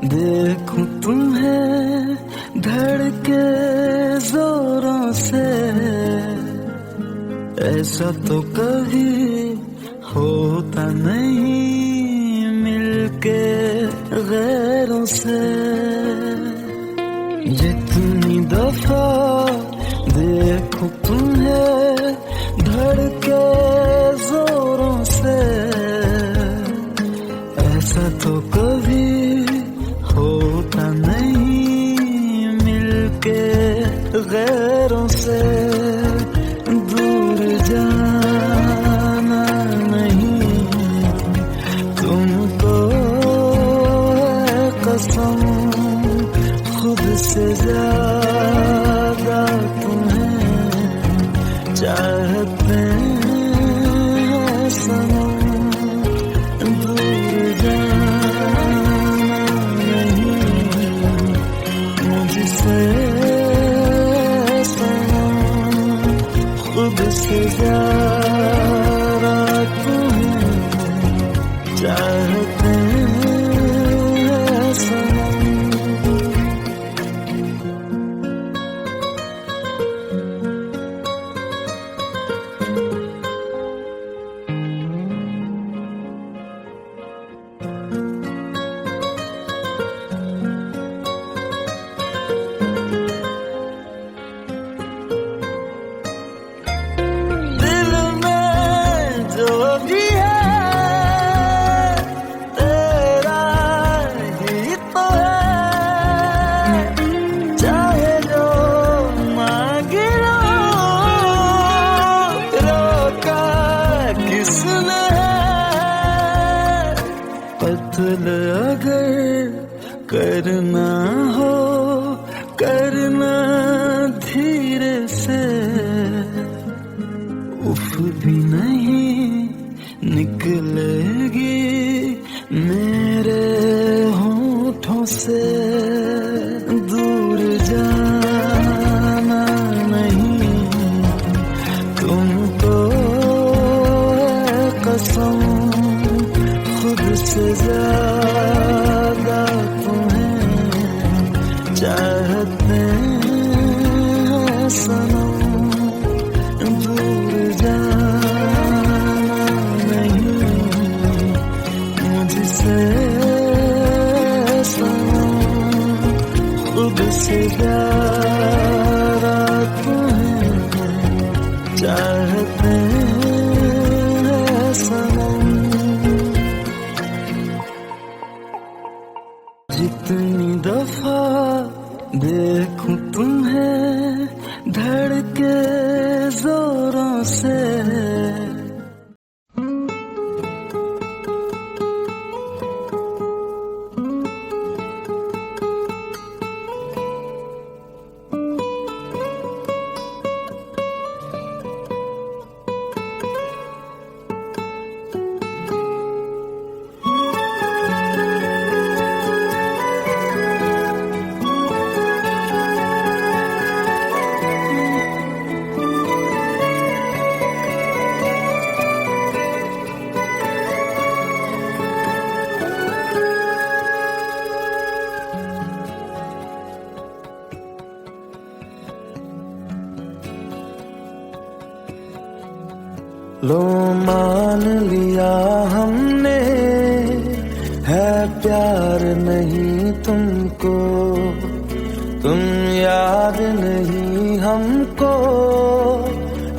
देखूं तुम्हें धड़के जोरों से, ऐसा तो कभी होता नहीं मिलके गैरों से। जितनी दफा देखूं तुम्हें धड़के जोरों से, ऐसा तो कभी होता नहीं मिलके गैरों से। दूर जाना नहीं तुमको है कसम, खुद से ज्यादा तुम्हें चाहते हैं सनम। दूर जाना नहीं मुझसे सनम, खुद से ज्यादा तुम्हें चाहते हैं सनम। कत्ल अगर करना हो करना धीरे से, उफ भी नहीं निकलेगी मेरे होठों से। दूर जाना नहीं तुमको है कसम, खुद से ज्यादा तुम्हें चाहते हैं सनम। दूर जाना नहीं मुझसे सनम, खुद से ज्यादा तुम्हें चाहते हैं सनम। जितनी दफा देखूं तुम्हें धड़के जोरों से, लो मान लिया हमने है प्यार नहीं तुमको, तुम याद नहीं हमको,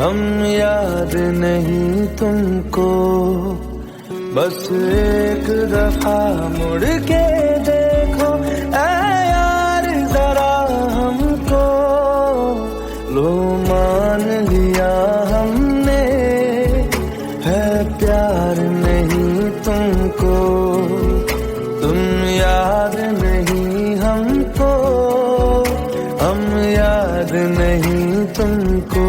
हम याद नहीं तुमको। बस एक दफा मुड़ के देखो ऐ यार जरा हमको। लो मान लिया हमने है प्यार नहीं तुमको, तुम याद नहीं हमको, हम याद नहीं तुमको।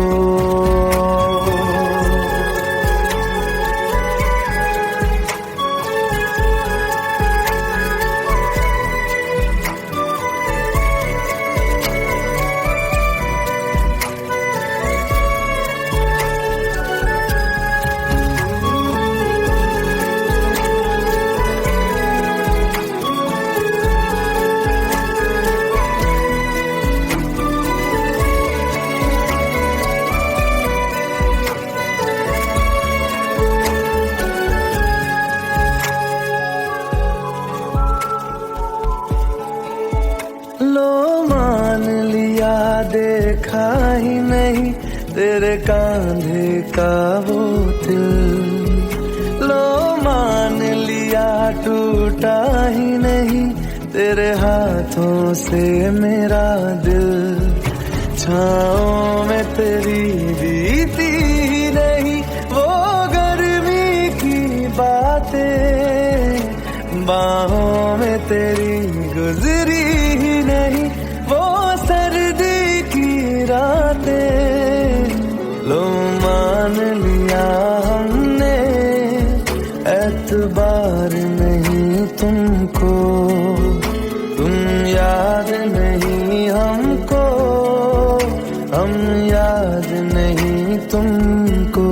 देखा ही नहीं तेरे कांधे का वो दिल। लो मान लिया टूटा ही नहीं तेरे हाथों से मेरा दिल। छाँव में तेरी बीती ही नहीं वो गर्मी की बातें, बाहों में तेरी गुजरी ही नहीं वो सर्दी की रातें। लो मान लिया हमने एतबार नहीं तुमको, तुम याद नहीं हमको, हम याद नहीं तुमको।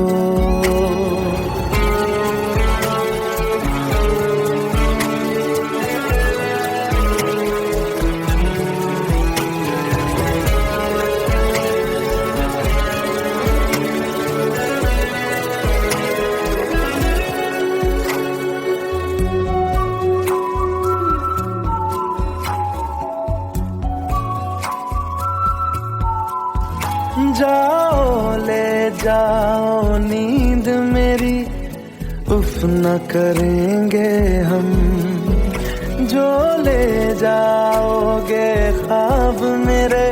जाओ ले जाओ नींद मेरी, उफ न करेंगे हम। जो ले जाओगे ख्वाब मेरे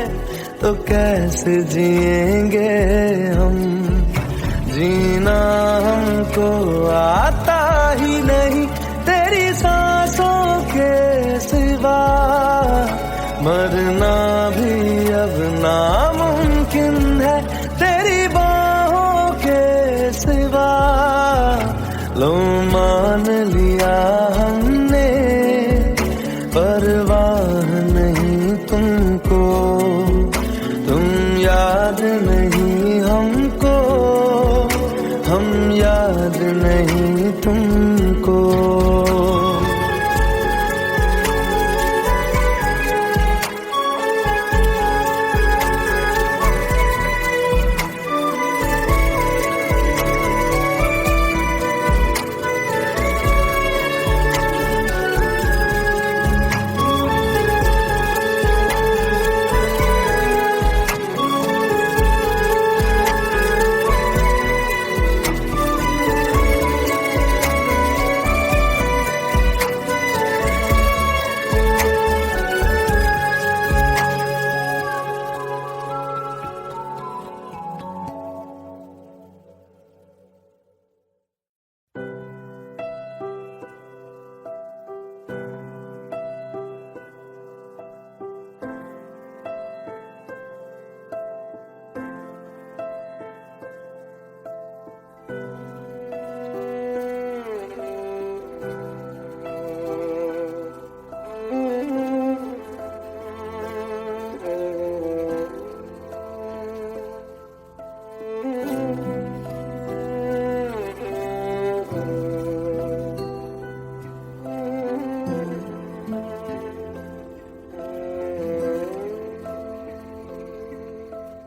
तो कैसे जिएंगे हम। जीना हमको आता ही नहीं तेरी सांसों के सिवा, मरना भी अब नामुमकिन है तेरी बाहों के सिवा। लो मान लिया हमने परवाह नहीं तुमको, तुम याद नहीं हमको, हम याद नहीं तुमको।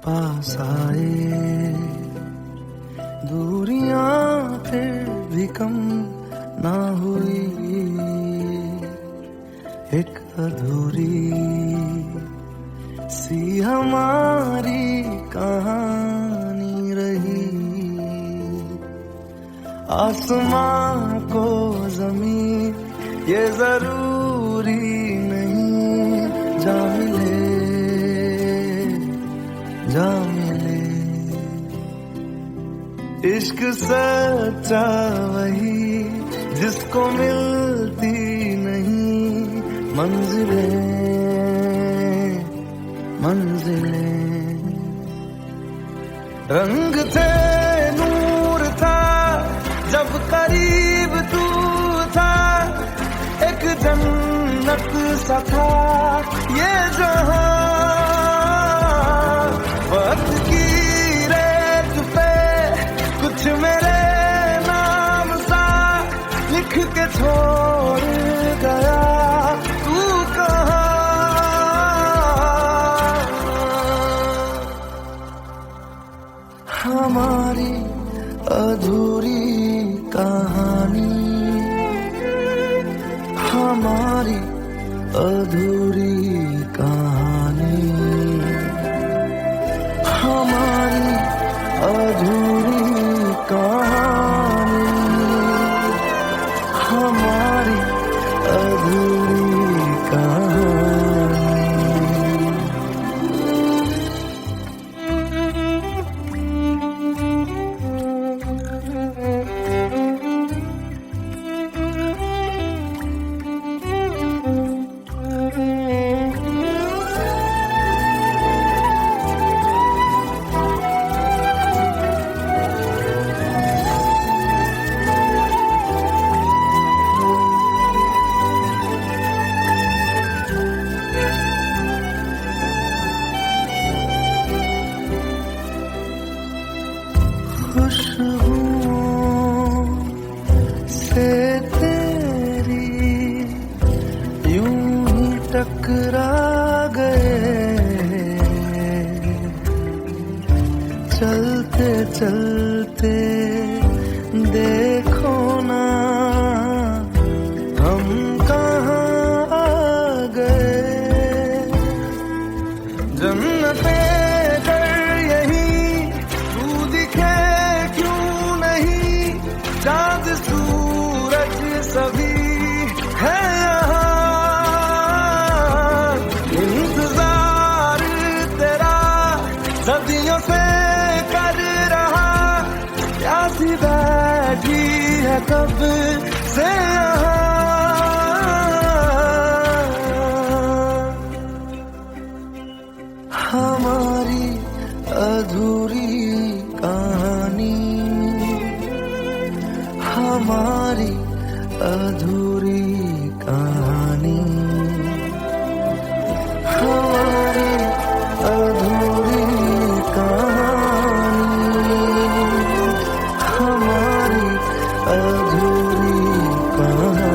पास आए दूरियां फिर भी कम ना हुई, एक अधूरी सी हमारी कहानी रही। आसमां को जमीन ये जरूरी नहीं जा मिले, जा मिले। इश्क सच्चा वही जिसको मिलती नहीं मंजिलें, मंजिलें। रंग थे नूर था जब करीब तू था, एक जन्नत सा था ये जहां। वक्त की रेत पे कुछ मेरे नाम सा लिख के छोड़ गया तू कहाँ। हमारी अधूरी कहानी, हमारी अधूरी कहानी। टकरा गए, चलते चलते देखो ना हम कहाँ आ गए। जन्नते कर यही तू दिखे क्यों नहीं, चाँद सूरज सभी है यहाँ। इंतजार तेरा सदियों से कर रहा, प्यासी बैठी है कब से यहाँ। हमारी अधूरी कहानी, हमारी अधूरी कहानी, हमारी अधूरी कहानी, हमारी अधूरी कहानी।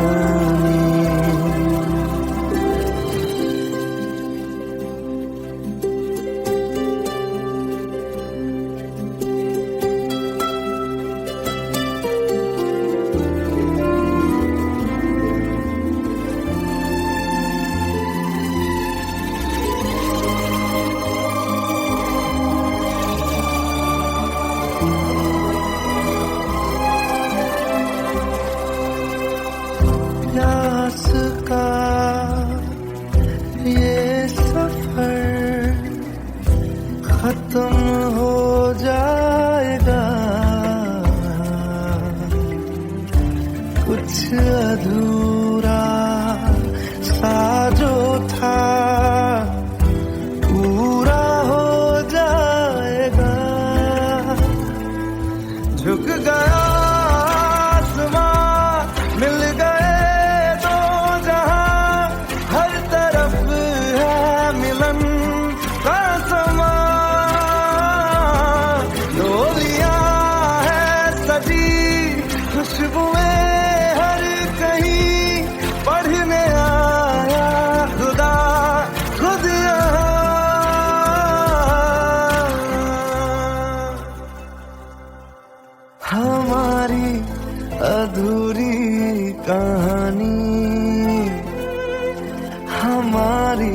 प्यास का ये सफर खत्म हो जाएगा, कुछ अधूरा सा जो था पूरा हो जाएगा। झुक गया मिल गए दो जहां, हर तरफ है मिलन का समा। डोलियां है सजी खुशबुएं हर कहीं, पढ़ने आया खुदा खुद यहाँ। हमारी अधूरी कहानी, हमारी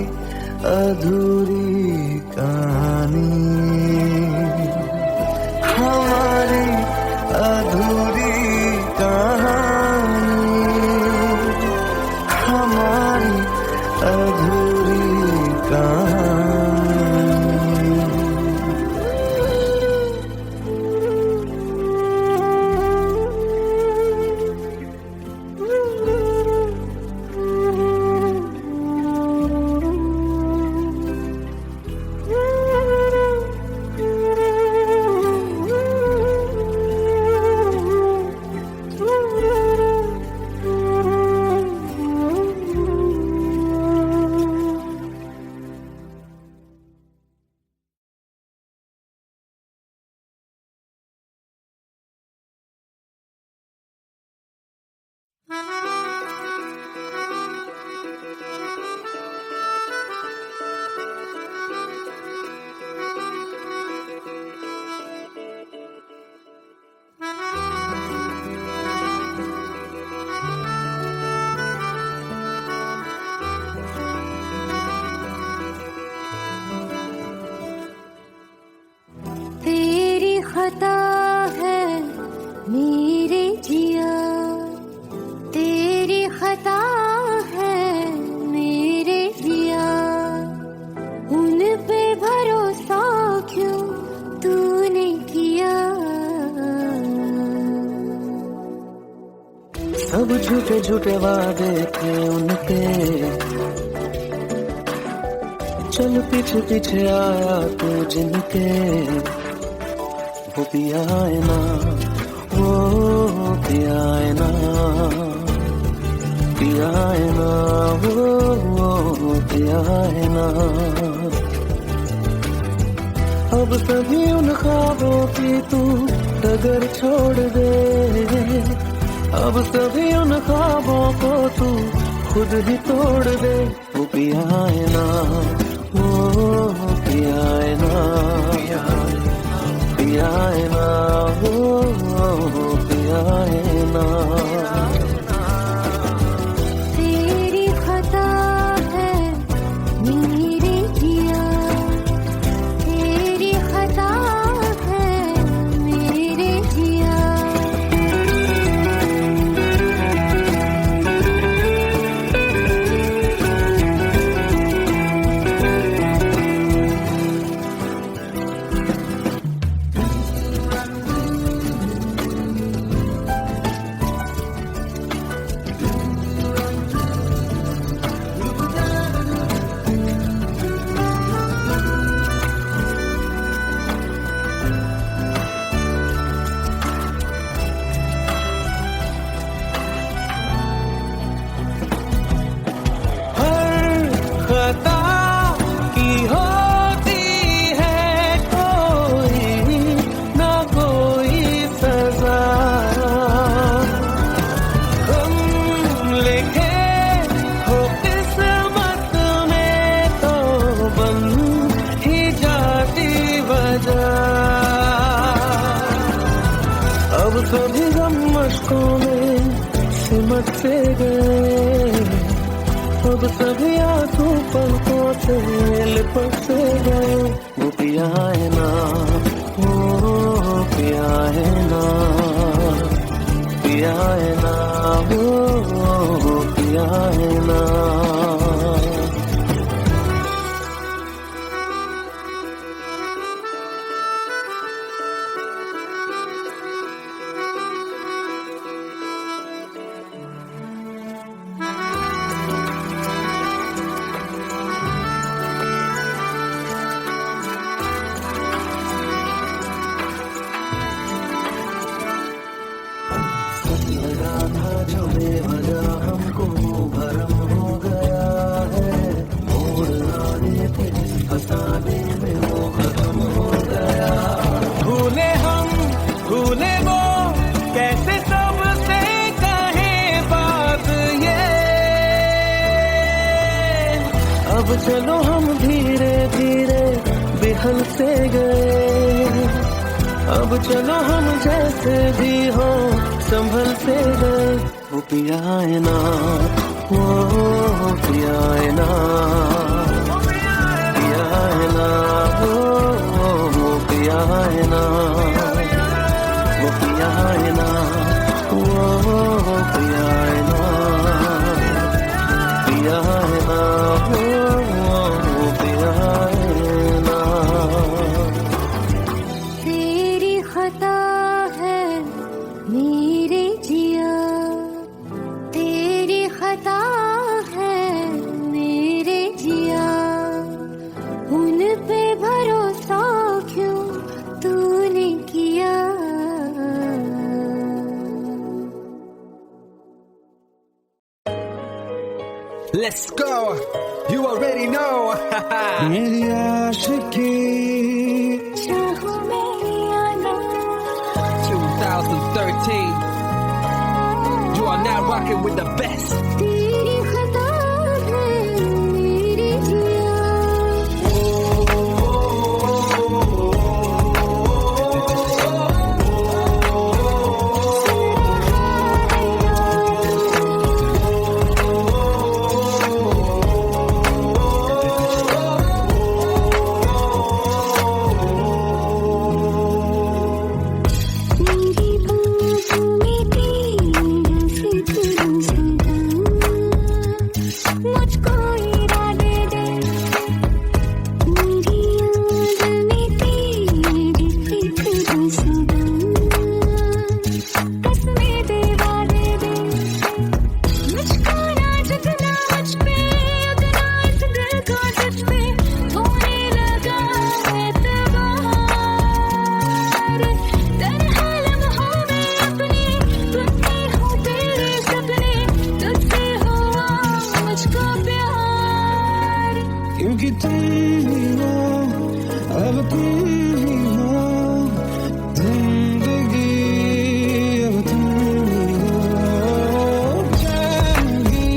अधूरी कहानी, हमारी अधूरी कहानी, हमारी अधूरी कहानी। तेरी खता है मेरे जिया, तेरी खता है मेरे जिया, उन पे भरोसा क्यों तूने किया। सब झूठे झूठे वादे थे उनके, चल पीछे पीछे आया तू जिनके। वो पिया है ना, वो पिया है ना, पिया है ना, वो पिया है ना। अब सभी उन ख्वाबों की तू डगर छोड़ दे, अब सभी उन ख्वाबों को तू खुद ही तोड़ दे वो पियाए ना, वो पियाए ना, पियाए ना, वो पियाए ना। तेरी खता है मेरे जिया, तेरी खता है मेरे जिया। खता की होती है कोई ना कोई सजा, हम लिखे हो किस्मत में तो बन ही जाती वजह। अब सभी गम मशकों में सिमट से गए, अब सभी आंसू पलकों से लिपट से गए। वो पियाए ना, वो पियाए ना, पियाए ना, वो पियाए ना। लगा था जो बेवजह हमको भरम हो गया है, मोड़ लाने थे फसाने में वो खत्म हो गया। भूले हम भूले वो कैसे सबसे कहे बात ये, अब चलो हम धीरे धीरे बिहल से गए, अब चलो हम जैसे भी हो संभल से गए। वो पियाए ना, वो पियाए ना, पियाए ना, वो पियाए ना, वो पियाए ना, वो पियाए ना, पियाए ना, वो पियाए ना। तेरी खता है मेरे जिया, तेरी खता है मेरे जिया। उन पे भरोसा क्यों तूने किया। Let's go. You already know. मेरी आशिकी चाहो मेरी आना, 2013. You are now rocking with the best. तेरी खता है मेरे जिया। मेरी बाहों में तेरा सिर सदा, मुझको इरादे दे। मेरी याद में तेरी फिक्र सदा, कसमें दे वादे दे। मुझको ना जितना मुझ पे उतना इस दिल को तुझ पे होने लगा एतबार। तन्हा लम्हों में अपने बुनती हूँ तेरे सपने, तुझसे हुआ मुझको प्यार। क्योंकि तुम ही हो, अब तुम ही हो जिंदगी, अब तुम ही हो। जाऊंगी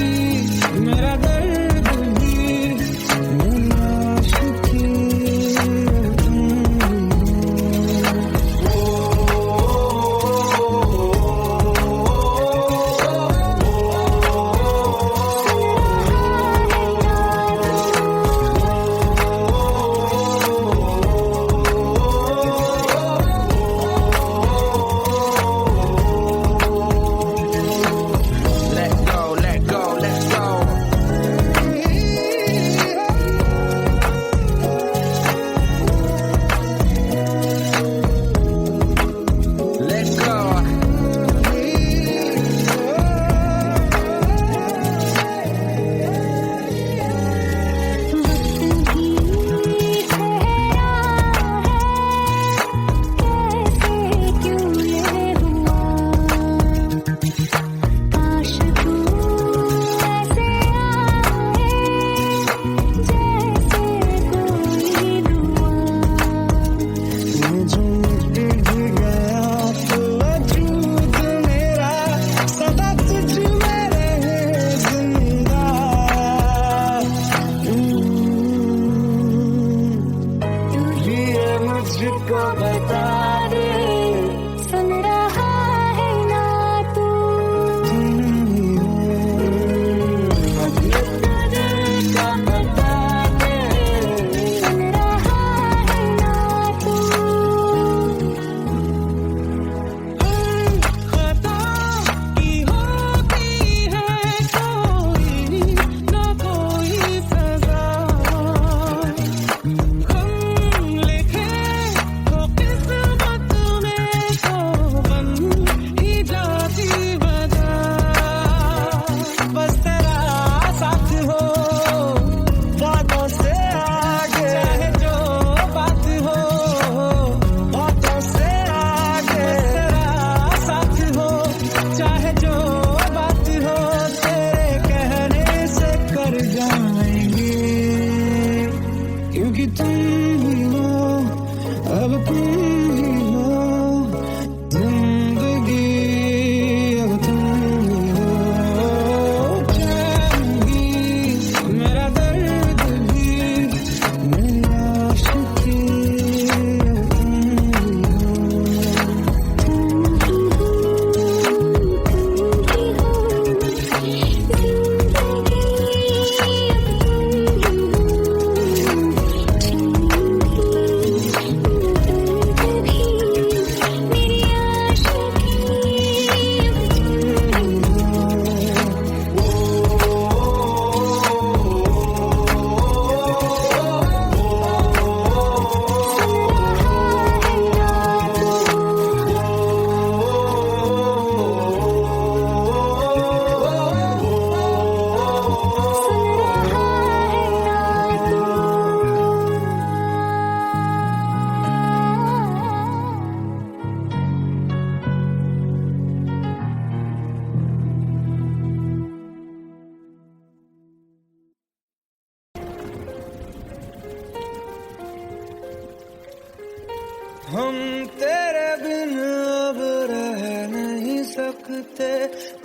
हम तेरे बिन अब रह नहीं सकते,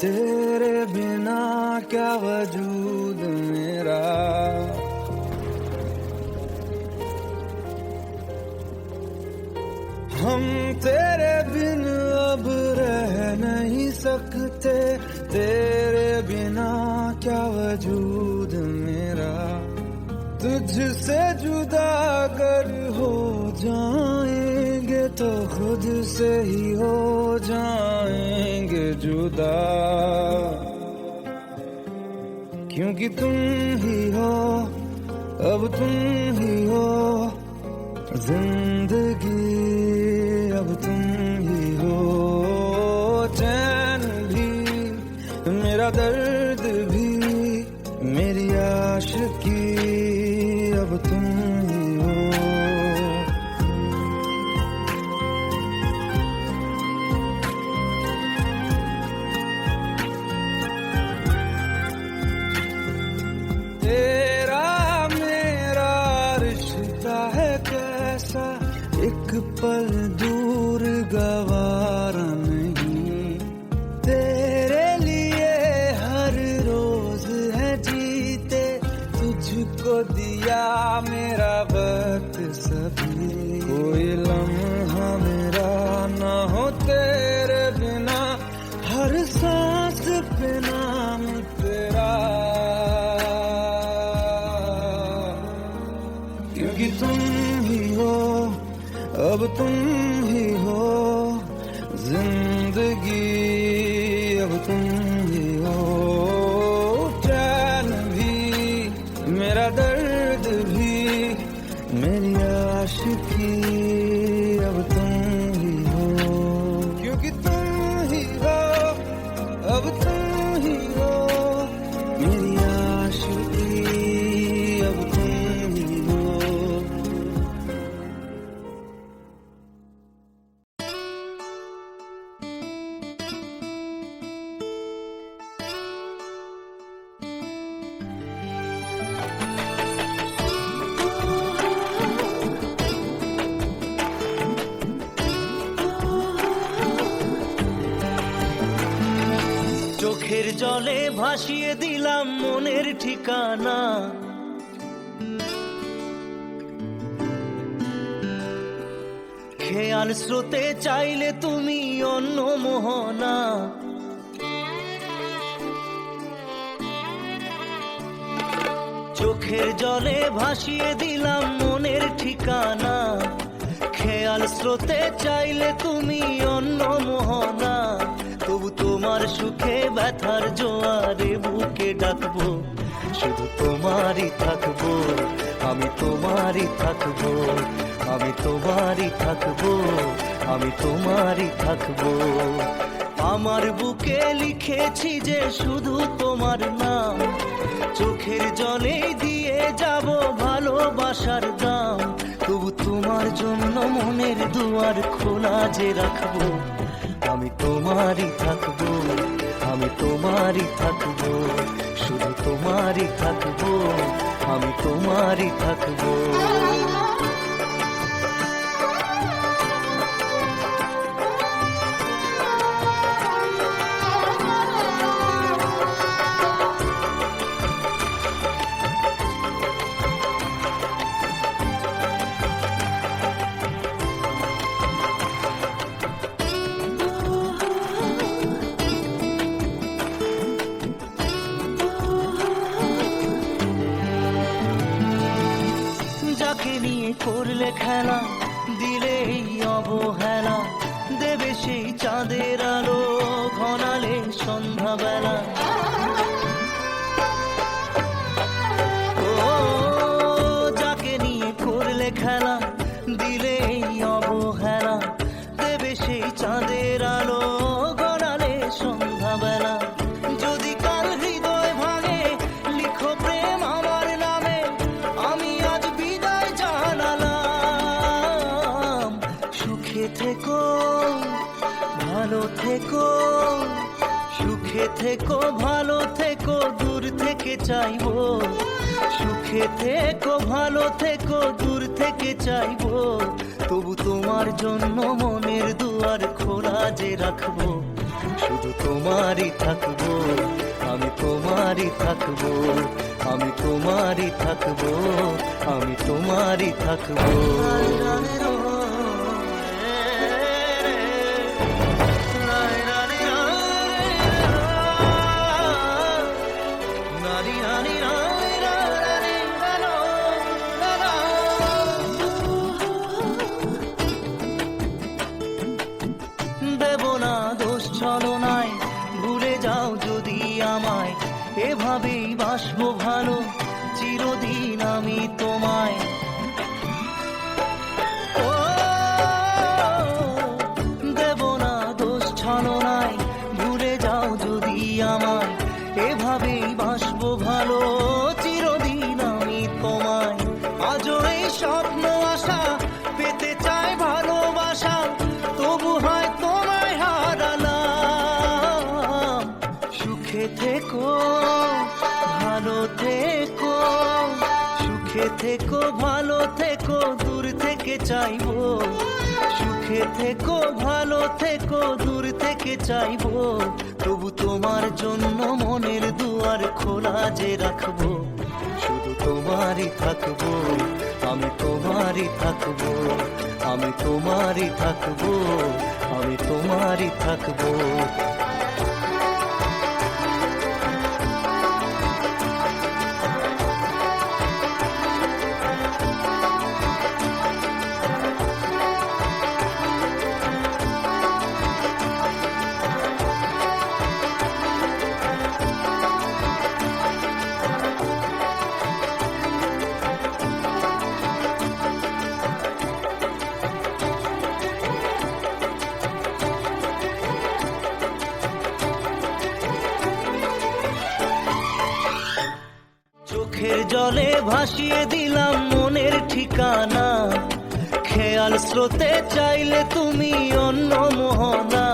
तेरे बिना क्या वजूद मेरा। हम तेरे बिन अब रह नहीं सकते, तेरे बिना क्या वजूद मेरा। तुझसे जुदा अगर हो जाएंगे तो खुद से ही हो जाएंगे जुदा, क्योंकि तुम ही हो, अब तुम ही हो जिंदगी, अब तुम ही हो। चैन भी मेरा दर्द भी मेरी आशिकी, अब तुम ही हो। तेरा मेरा रिश्ता है कैसा, एक पल दूर गवारा नहीं। तेरे लिए हर रोज है जीते, तुझको दिया मेरा वक्त सभी। कोई लम्हा मेरा ना हो तेरे बिना, हर सांस पे नाम तेरा, क्योंकि तुम ही हो, अब तुम ही हो जिंदगी, अब तुम ही हो। चैन भी मेरा दर्द भी मेरी आशिकी, अब तुम ही हो, क्योंकि तुम ही हो, अब तुम ही हो मेरी आशिकी, अब तुम ही हो। চোখের জলে ভাসিয়ে দিলাম মনের ঠিকানা, খেয়াল স্রোতে চাইলে তুমি অন্য মোহনা। চোখের জলে ভাসিয়ে দিলাম মনের ঠিকানা, খেয়াল স্রোতে চাইলে তুমি অন্য মোহনা। তবু তোমার সুখে ব্যথার জোয়ারে বুকে ডাকবো, শুধু তোমারই থাকবো, আমি তোমারই থাকবো, আমি তোমারই থাকবো, আমি তোমারই থাকবো। আমার বুকে লিখেছি যে শুধু তোমার নাম, চোখের জলে দিয়ে যাব ভালোবাসার দাম। তবু তোমার জন্য মনের দুয়ার খোলা যে রাখবো, আমি তোমারই থাকবো, আমি তোমারই থাকবো, শুধু তোমারই থাকবো, আমি তোমারই থাকবো। যাকে নিয়ে করলে খেলা, দিলে এই অবহেলা, দেবে সেই চাঁদের আলো ঘনালে সন্ধ্যাবেলা। ও যাকে নিয়ে করলে খেলা, দিলে এই অবহেলা, দেবে সেই চাঁদের আলো ঘনালে সন্ধ্যাবেলা। যদি কাল হৃদয় ভাঙে লিখো প্রেম আমার নামে, আমি আজ বিদায় জানালাম। সুখে থেকো, ভালো থেকো, সুখে থেকো, ভালো থেকো, দূর থেকে চাইবো। সুখে থেকো, ভালো থেকো, দূর থেকে চাইবো। তবু তোমার জন্য মনের দুয়ার খোলা যে রাখবো, শুধু তোমারই থাকবো, আমি তোমারই থাকবো, আমি তোমারই থাকবো, আমি তোমারই থাকবো। দেব না দোষ ছলনায়, ভুলে যাও যদি আমায়, এভাবেই বাসবো ভালো চিরদিন আমি তোমায়। ও দেব না দোষ ছলনায়, ভুলে যাও যদি আমায়, এভাবেই বাসবো ভালো চিরদিন আমি তোমায়। আজও এই স্বপ্ন আশা পেতে চাই ভালোবাসা, তবু হয় তোমায় হারালাম। সুখে থেকো ভালো থেকো, সুখে থেকো ভালো থেকো, দূর থেকে চাইবো। সুখে থেকো ভালো থেকো, দূর থেকে চাইবো, তবু তোমার জন্য মনের দুয়ার খোলা যে রাখবো, শুধু তোমারই থাকবো, আমি তোমারই থাকবো, আমি তোমারই থাকবো, আমি তোমারই থাকবো। চোখের জলে ভাসিয়ে দিলাম মনের ঠিকানা, খেয়াল স্রোতে চাইলে তুমি অন্য মোহনা,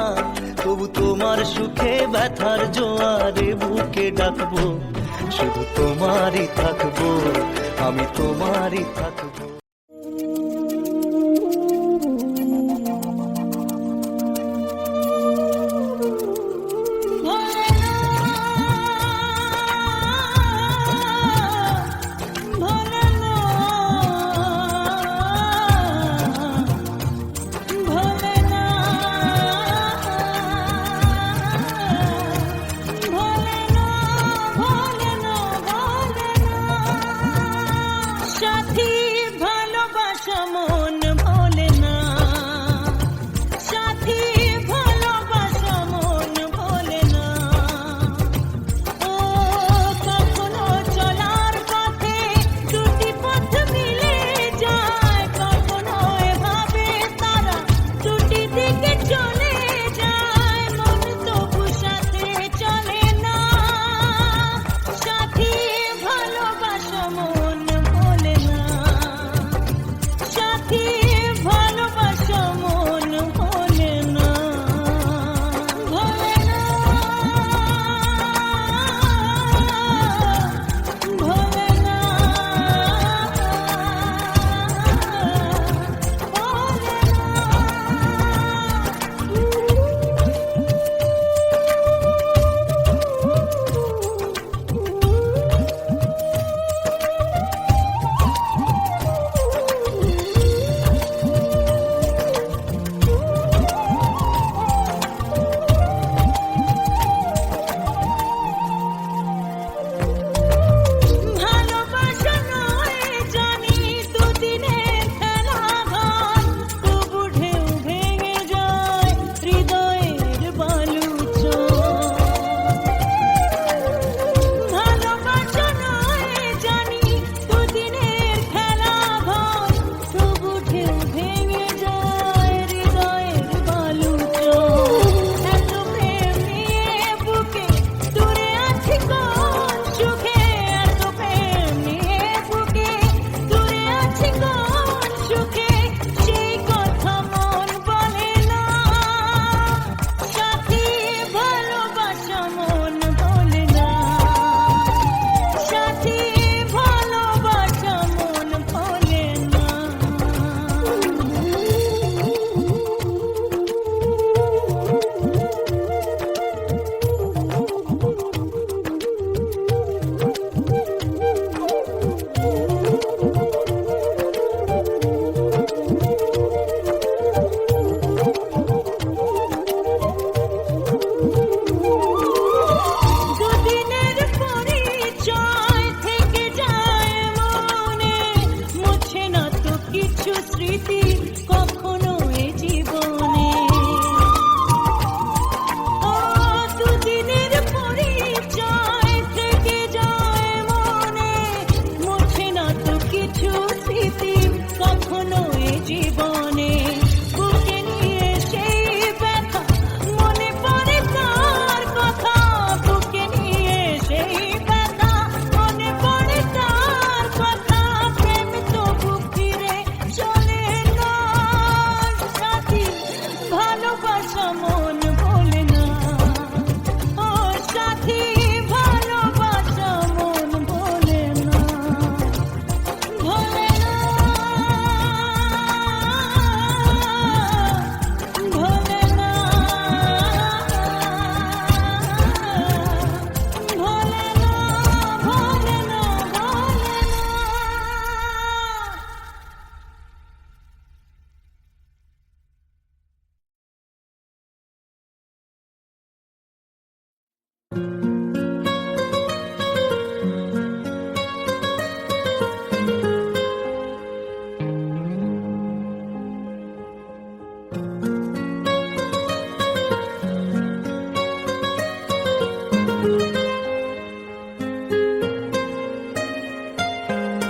তবু তোমার সুখে ব্যথার জোয়ারে বুকে ডাকবো, শুধু তোমারই থাকবো, আমি তোমারই থাকবো। সাথী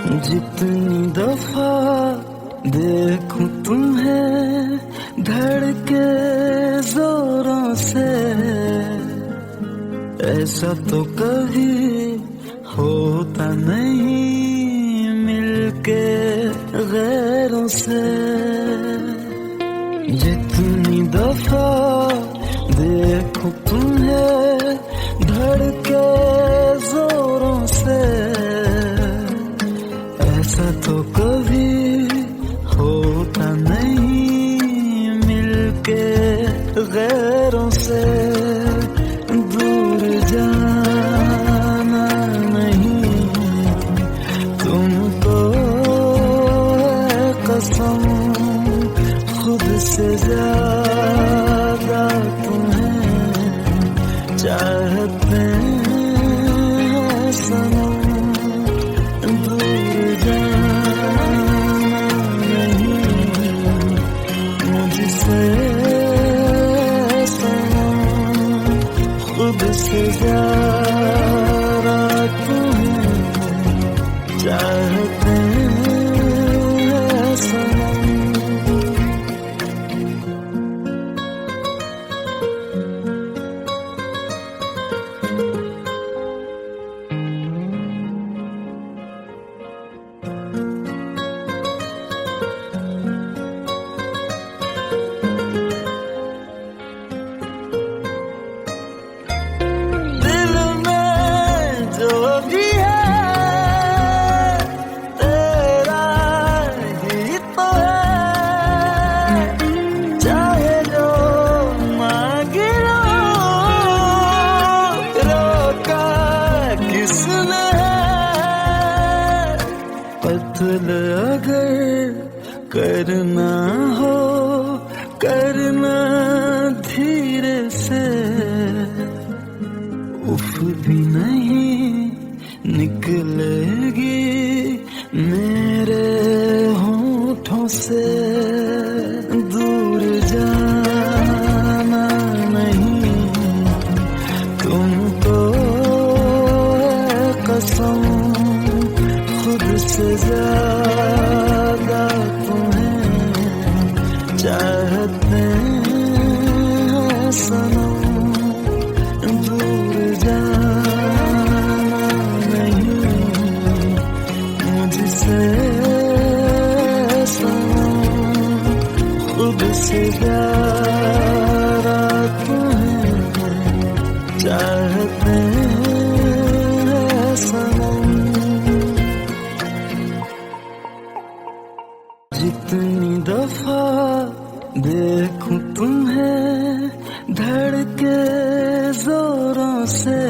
जितनी दफा देखूं तुम्हें धड़के जोरों से, ऐसा तो कभी होता नहीं मिलके गैरों से। जितनी दफा देखूं तुम्हें धड़के जोरों से, ऐसा तो कभी होता नहीं मिलके गैरों से। दूर जाना नहीं तुमको है कसम, खुद से ज्यादा तुम्हें चाहते हैं सनम। दूर जाना नहीं मुझसे सनम, खुद से ज्यादा तुम्हें चाहते हैं सनम। दिल में जो भी है तेरा ही तो है, चाहे जो मांगे लो, रोका किसने है। कत्ल अगर करना हो करना धीरे से, उफ भी नहीं निकलेगी मेरे होठों से। दूर जाना नहीं तुमको है कसम, खुद से ज्यादा तुम्हें चाहते हैं सनम। दूर जाना नहीं मुझसे सनम, खुद से ज्यादा तुम्हें चाहते हैं सनम। जितनी दफा देखूं तुम्हें धड़के जोरों से,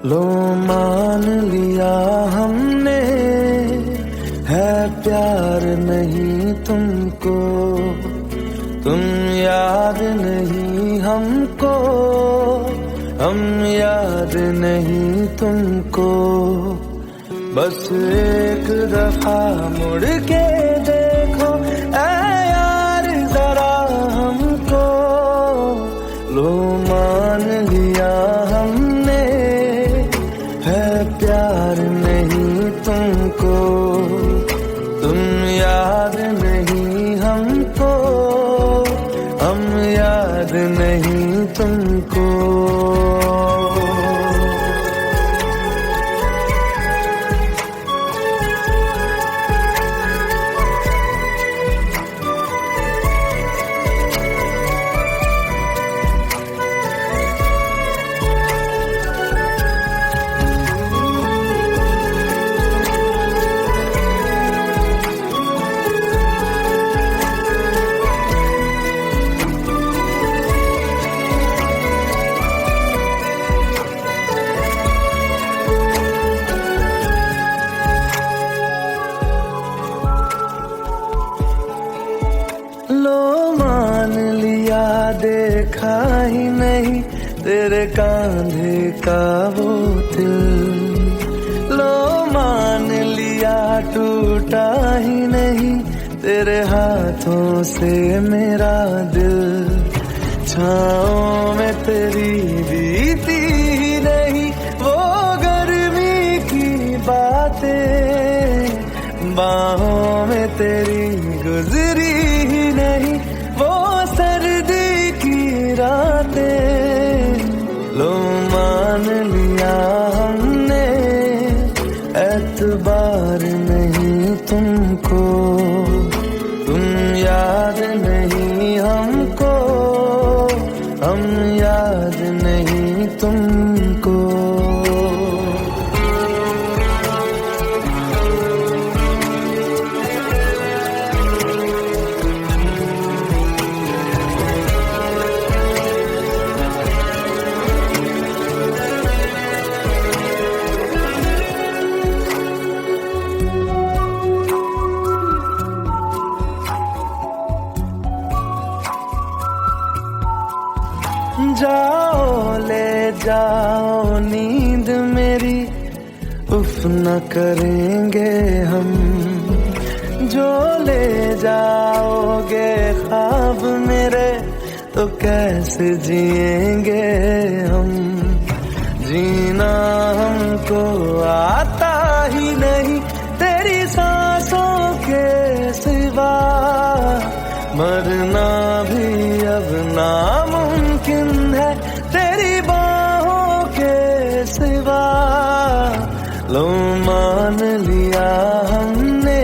लो मान लिया हमने है प्यार नहीं तुमको, तुम याद नहीं हमको, हम याद नहीं तुमको। बस एक दफा मुड़ के देखो ऐ यार जरा हमको। लो मान लिया हमने है प्यार नहीं तुमको, तुम याद नहीं हमको, हम याद नहीं तुमको। देखा ही नहीं तेरे कांधे का वो दिल, लो मान लिया टूटा ही नहीं तेरे हाथों से मेरा दिल। छाँव में तेरी बीती ही नहीं वो गर्मी की बातें, बाहों में तेरी गुजरी ही नहीं वो सर्दी की रातें। लो मान लिया हमने एतबार नहीं तुमको, तुम याद नहीं हमको, हम याद नहीं तुमको। जाओ ले जाओ नींद मेरी, उफ न करेंगे हम, जो ले जाओगे ख्वाब मेरे तो कैसे जिएंगे हम। जीना हमको आता ही नहीं तेरी सांसों के सिवा, मरना भी अब नामुमकिन है तेरी बाहों के सिवा। लो मान लिया हमने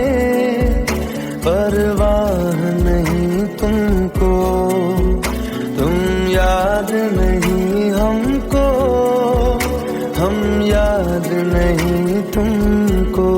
परवाह नहीं तुमको, तुम याद नहीं हमको, हम याद नहीं तुमको।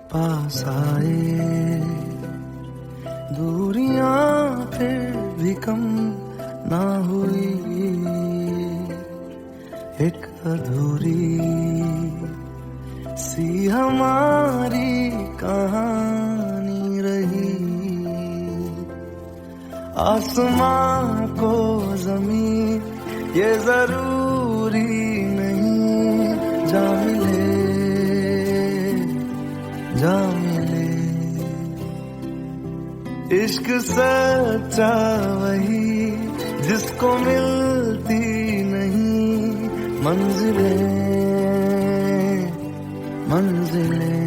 पास आए दूरियां फिर भी कम ना हुई, एक अधूरी सी हमारी कहानी रही। आसमां को जमीन ये जरूरी नहीं, जा मिले जा मिले। इश्क सच्चा वही जिसको मिलती नहीं मंजिलें मंजिलें।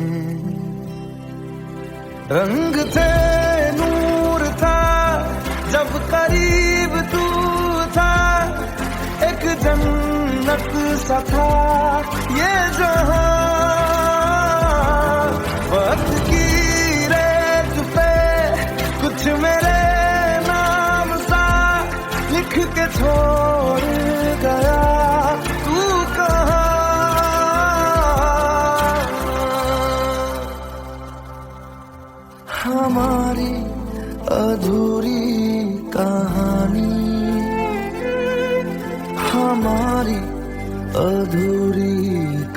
रंग थे नूर था जब करीब तू था, एक जन्नत सा था ये जहां। वक्त की रेत पे कुछ मेरे नाम सा लिख के छोड़ गया तू कहाँ। हमारी अधूरी कहानी, हमारी अधूरी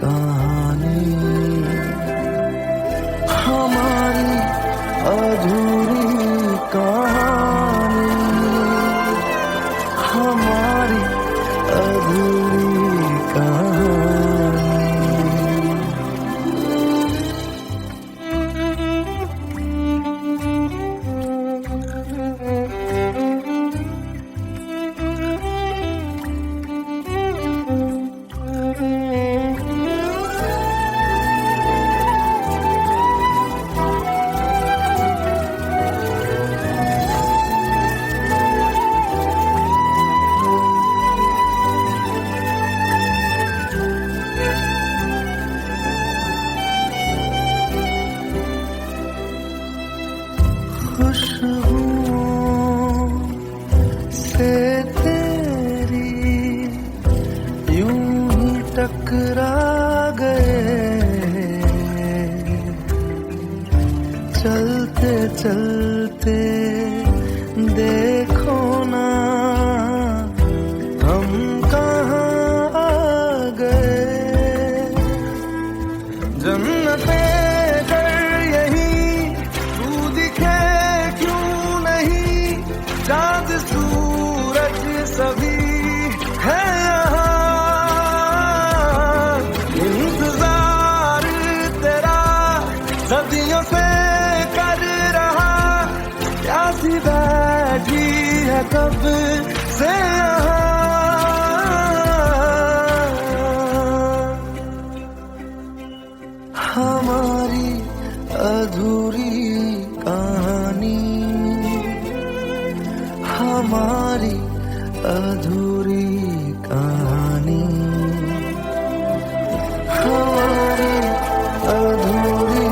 कहानी। अधूरी कहानी, हमारी अधूरी कहानी। खुशबुओं से तेरी यूं ही टकरा गए, चलते चलते देखो ना हम कहाँ आ गए। जन्नते चाँद सूरज सभी है यहाँ, इंतजार तेरा सदियों से कर रहा, प्यासी बैठी है कब से यहाँ। हमारी अधूरी कहानी, हमारी अधूरी कहानी, हमारी अधूरी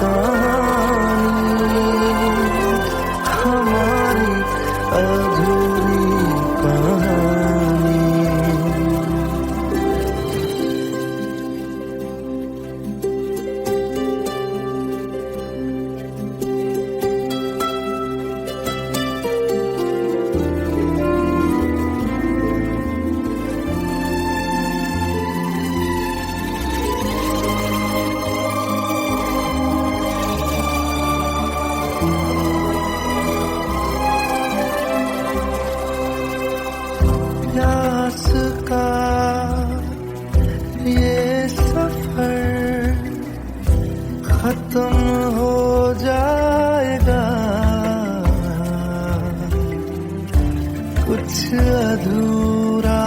कहानी, हमारी अधूरी कहानी। प्यास का ये सफर खत्म हो जाएगा, कुछ अधूरा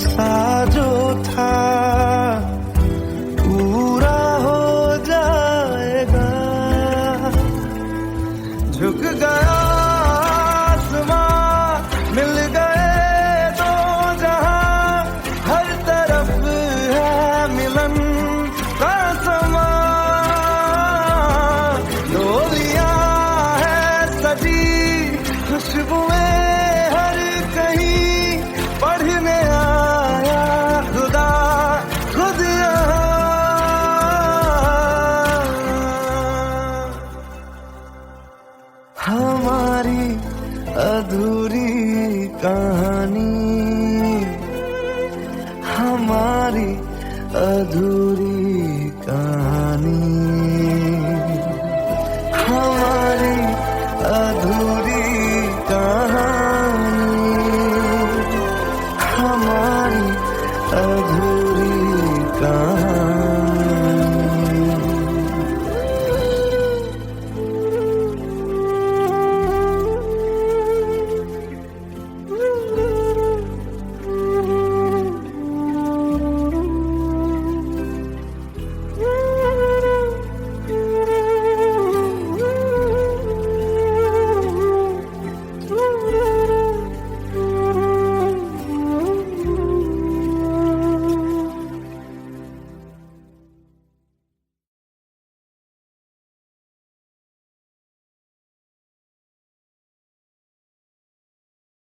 सा जो था पूरा हो जाएगा। झुक गया आसमां, मिल गए दो जहां, हर तरफ है मिलन का समा। डोलियां है सजी, खुशबुएं हर कहीं, पढ़ने आया खुदा खुद यहाँ। हमारी अधूरी कहानी, हमारी अधूरी